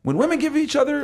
When women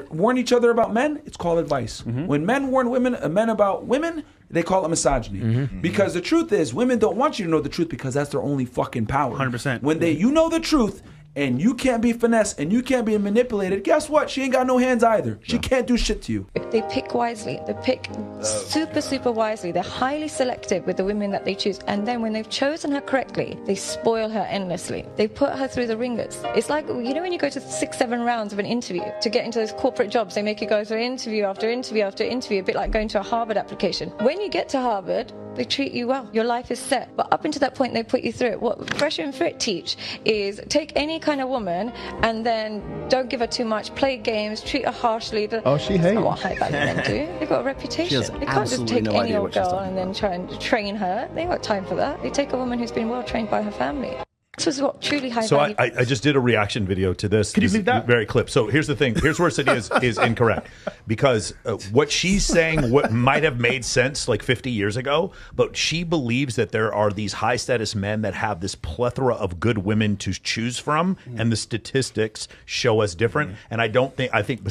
warn each other about men, it's called advice. When men warn men about women, they call it misogyny. Because the truth is, women don't want you to know the truth because that's their only fucking power. 100%. When you know the truth and you can't be finessed and you can't be manipulated, guess what? She ain't got no hands either. She can't do shit to you. They pick wisely. They pick super wisely. They're highly selective with the women that they choose. And then when they've chosen her correctly, they spoil her endlessly. They put her through the ringers. It's like, when you go to 6-7 rounds of an interview to get into those corporate jobs, they make you go through interview after interview after interview, a bit like going to a Harvard application. When you get to Harvard, they treat you well. Your life is set. But up until that point, they put you through it. What Fresh and Fit teach is take any kind of woman and then don't give her too much, play games, treat her harshly. Oh, she hates. That's not what high value men do. They've got a reputation. They can't just take any old girl and then try and train her. They ain't got time for that. They take a woman who's been well trained by her family. This was what truly high value. So I just did a reaction video to this. Could you believe that? Very clip. So here's the thing. Here's where Sadia is incorrect. Because what she's saying what might have made sense like 50 years ago, but she believes that there are these high status men that have this plethora of good women to choose from, and the statistics show us different. And I think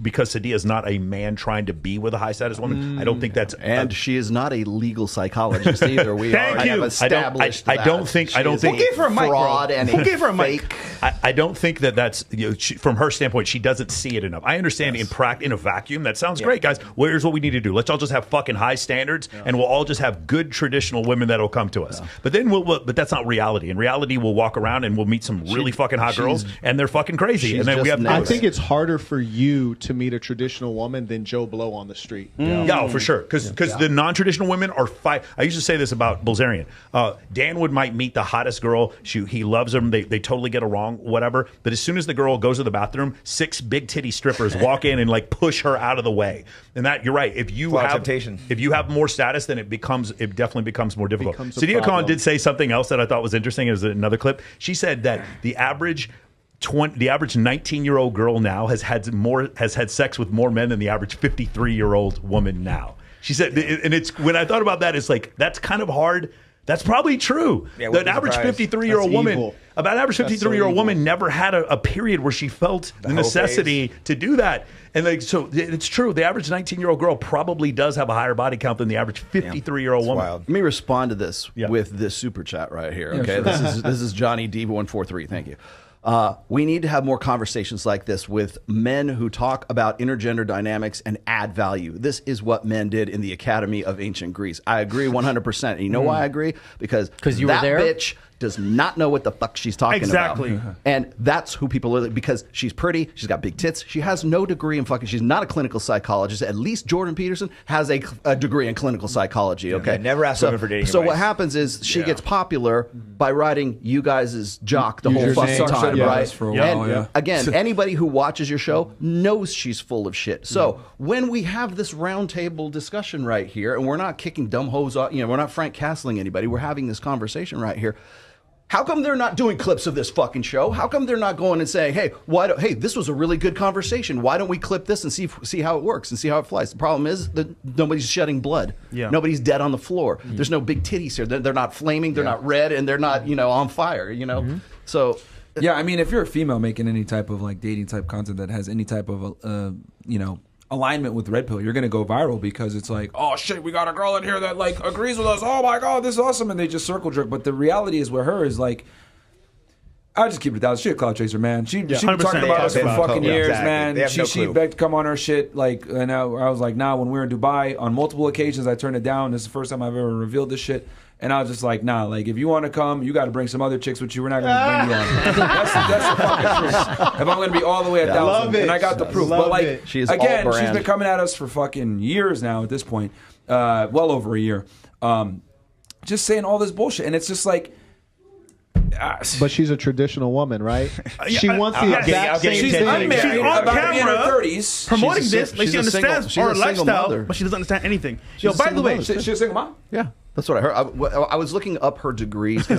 because Sadia is not a man trying to be with a high status woman, I don't think that's and she is not a legal psychologist either. We already have established I don't think we'll give her a mic. Fraud and who gave her a mic? I don't think that's from her standpoint. She doesn't see it enough. I understand in a vacuum that sounds great, guys. Well, here's what we need to do. Let's all just have fucking high standards, and we'll all just have good traditional women that'll come to us. But then but that's not reality. In reality, we'll walk around and we'll meet some really fucking hot girls, and they're fucking crazy. And then we have. I think it's harder for you to meet a traditional woman than Joe Blow on the street. Yeah, for sure. Because the non-traditional women are I used to say this about Bilzerian. Dan might meet the hottest girl. He loves them. They totally get along, whatever. But as soon as the girl goes to the bathroom, 6 big titty strippers walk in and like push her out of the way. And that you're right. If you have more status, then it definitely becomes more difficult. Sadia Khan did say something else that I thought was interesting. It was another clip. She said that the average 19-year-old girl now has had sex with more men than the average 53-year-old woman now. She said, and it's when I thought about that, it's like that's kind of hard. That's probably true. Yeah, the average 53-year-old woman, woman never had a period where she felt the necessity to do that. And so it's true. The average 19-year-old girl probably does have a higher body count than the average 53-year-old woman. Wild. Let me respond to this with this super chat right here. Okay, yeah, sure. This is Johnny D143. Thank you. We need to have more conversations like this with men who talk about intergender dynamics and add value. This is what men did in the Academy of Ancient Greece. I agree 100%. And you know why I agree? Because you were there? Bitch does not know what the fuck she's talking about. And that's who people are, because she's pretty, she's got big tits, she has no degree in fucking, she's not a clinical psychologist. At least Jordan Peterson has a degree in clinical psychology, okay? Yeah, never ask women for dating So advice. what happens is she gets popular by writing you guys' jock the whole fucking time, right? For a while, again, anybody who watches your show knows she's full of shit. So when we have this roundtable discussion right here, and we're not kicking dumb hoes off, we're not Frank Castling anybody, we're having this conversation right here. How come they're not doing clips of this fucking show? How come they're not going and saying, hey, this was a really good conversation. Why don't we clip this and see how it works and see how it flies? The problem is that nobody's shedding blood. Yeah. Nobody's dead on the floor. There's no big titties here. They're not flaming. They're not red, and they're not on fire. So yeah, I mean, if you're a female making any type of like dating type content that has any type of alignment with Red Pill, you're gonna go viral because it's like, oh shit, we got a girl in here that like agrees with us. Oh my god, this is awesome, and they just circle jerk. But the reality is, with her is like, I just keep it down. She's a cloud chaser, man. She's been talking about us for fucking years, man. She begged to come on her shit, like, and I was like, nah. When we were in Dubai on multiple occasions, I turned it down. This is the first time I've ever revealed this shit. And I was just like, nah, like, if you want to come, you got to bring some other chicks with you. We're not going to bring you on. That's the fucking truth. If I'm going to be all the way 1,000, and I got the proof. But, like, she's been coming at us for fucking years now at this point. Well over a year. Just saying all this bullshit. And it's just like... but she's a traditional woman, right? She wants the exact same thing. She's on camera 30s, promoting this. Like, she understands our lifestyle, but she doesn't understand anything. By the way... She's a single mom? Yeah. That's what I heard. I was looking up her degrees. There's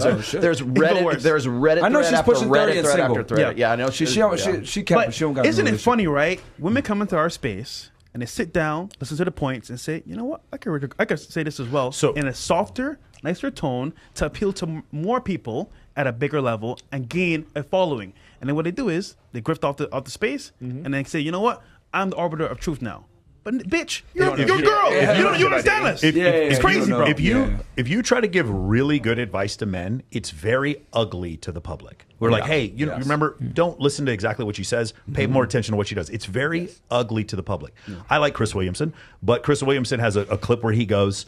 Reddit. There's Reddit. I know she's pushing 30 and single. Yeah, I know. She kept. She don't got. Isn't it funny, right? Women come into our space and they sit down, listen to the points, and say, you know what? I could say this as well. So in a softer, nicer tone to appeal to more people. at a bigger level and gain a following. And then what they do is they grift off the space and then say, you know what? I'm the arbiter of truth now. But bitch, you're a girl. You don't understand this. It's crazy, bro. If you try to give really good advice to men, it's very ugly to the public. We're like, hey, you remember, don't listen to exactly what she says. Pay more attention to what she does. It's very ugly to the public. I like Chris Williamson, but Chris Williamson has a clip where he goes,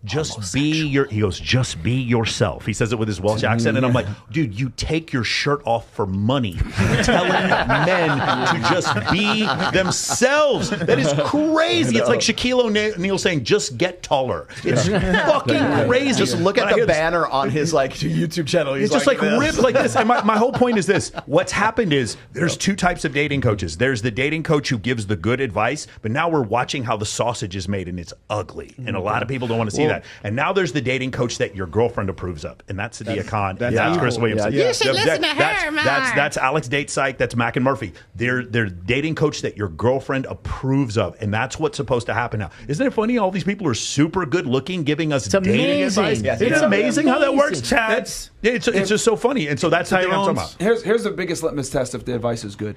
just be yourself. He says it with his Welsh accent, and I'm like, dude, you take your shirt off for money, telling men to just be themselves. That is crazy. It's like Shaquille O'Neal saying, just get taller. It's fucking crazy. Just look at the banner on his YouTube channel. He's just like ripped like this. And my whole point is this. What's happened is there's two types of dating coaches. There's the dating coach who gives the good advice, but now we're watching how the sausage is made and it's ugly. And a lot of people don't want to see that. And now there's the dating coach that your girlfriend approves of. And that's Sadia Khan. That's Chris Williamson. You should listen to her, man. That's Alex Datesite. That's Mac and Murphy. They're dating coach that your girlfriend approves of. And that's what's supposed to happen now. Isn't it funny? All these people are super good looking, giving us dating advice. It's amazing how that works. It's just so funny. And so that's how you're talking about. Here's the biggest litmus test if the advice is good.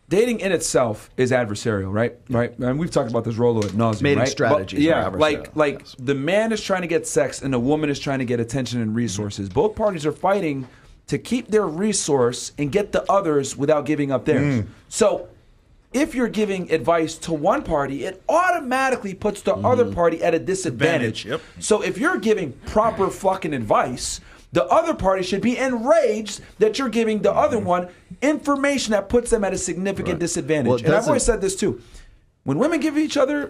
Dating in itself is adversarial, right? And we've talked about this Rollo ad nauseum, Mating right? strategies. Like the man is trying to get sex and the woman is trying to get attention and resources. Both parties are fighting to keep their resource and get the others without giving up theirs. So if you're giving advice to one party, it automatically puts the other party at a disadvantage. Yep. So if you're giving proper fucking advice, the other party should be enraged that you're giving the other one information that puts them at a significant disadvantage. Well, and I've always said this too. When women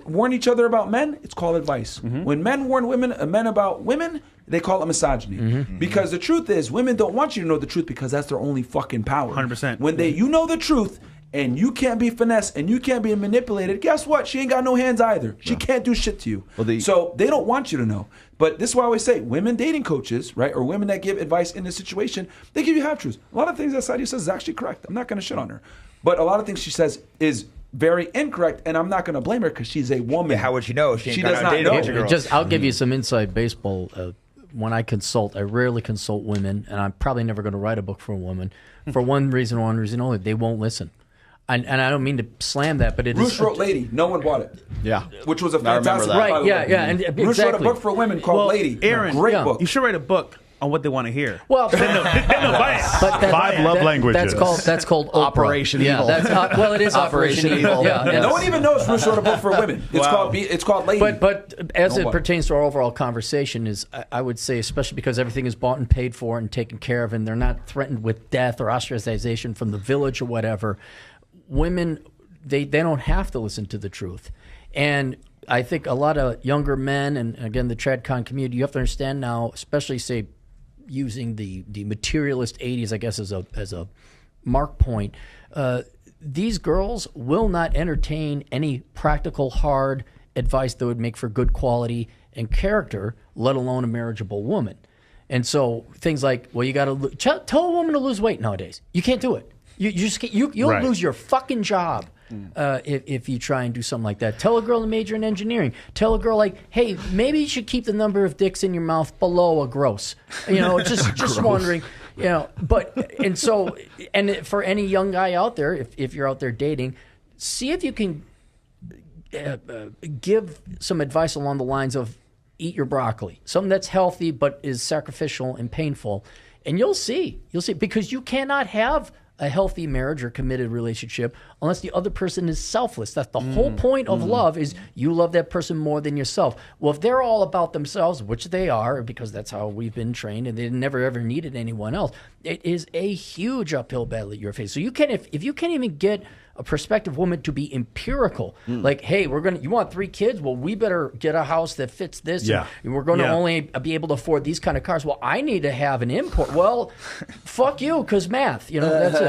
warn each other about men, it's called advice. When men warn men about women, they call it misogyny. Because the truth is, women don't want you to know the truth because that's their only fucking power. 100%. When you know the truth, and you can't be finessed and you can't be manipulated, guess what? She ain't got no hands either. She can't do shit to you. So they don't want you to know. But this is why I always say, women dating coaches, right, or women that give advice in this situation, they give you half-truths. A lot of things that Sadia says is actually correct. I'm not going to shit on her. But a lot of things she says is very incorrect, and I'm not going to blame her because she's a woman. Yeah, how would she know? She does not know. I'll give you some inside baseball. When I consult, I rarely consult women, and I'm probably never going to write a book for a woman. For one reason only, they won't listen. And I don't mean to slam that, but it Bruce is. wrote Lady. No one bought it. Yeah. Which was a fantastic book, right, by the way. And Bruce wrote a book for women called Lady. Aaron, great book. You should write a book on what they want to hear. Well, then they'll buy it. But Five love languages. That's called Operation Evil. Well, it is Operation Evil. Yeah. No one even knows Bruce wrote a book for women. It's called Lady. But as it pertains to our overall conversation, I would say, especially because everything is bought and paid for and taken care of, and they're not threatened with death or ostracization from the village or whatever. Women, they don't have to listen to the truth, and I think a lot of younger men, and again the TradCon community, you have to understand now, especially say using the materialist 80s, I guess, as a mark point, these girls will not entertain any practical, hard advice that would make for good quality and character, let alone a marriageable woman. And so things like, well, you got to tell a woman to lose weight nowadays. You can't do it. You just can't, you'll lose your fucking job. If you try and do something like that. Tell a girl to major in engineering. Tell a girl, like, hey, maybe you should keep the number of dicks in your mouth below a gross. Just wondering, and for any young guy out there, if you're out there dating, see if you can give some advice along the lines of eat your broccoli, something that's healthy but is sacrificial and painful, and you'll see because you cannot have a healthy marriage or committed relationship unless the other person is selfless. That's the whole point of love, is you love that person more than yourself. Well, if they're all about themselves, which they are, because that's how we've been trained, and they never ever needed anyone else, it is a huge uphill battle that you're facing. So you can, if you can't even get a prospective woman to be empirical, like, hey, you want 3 kids? Well, we better get a house that fits this. And we're going to only be able to afford these kind of cars. Well, I need to have an import. Well, fuck you, because math, that's it.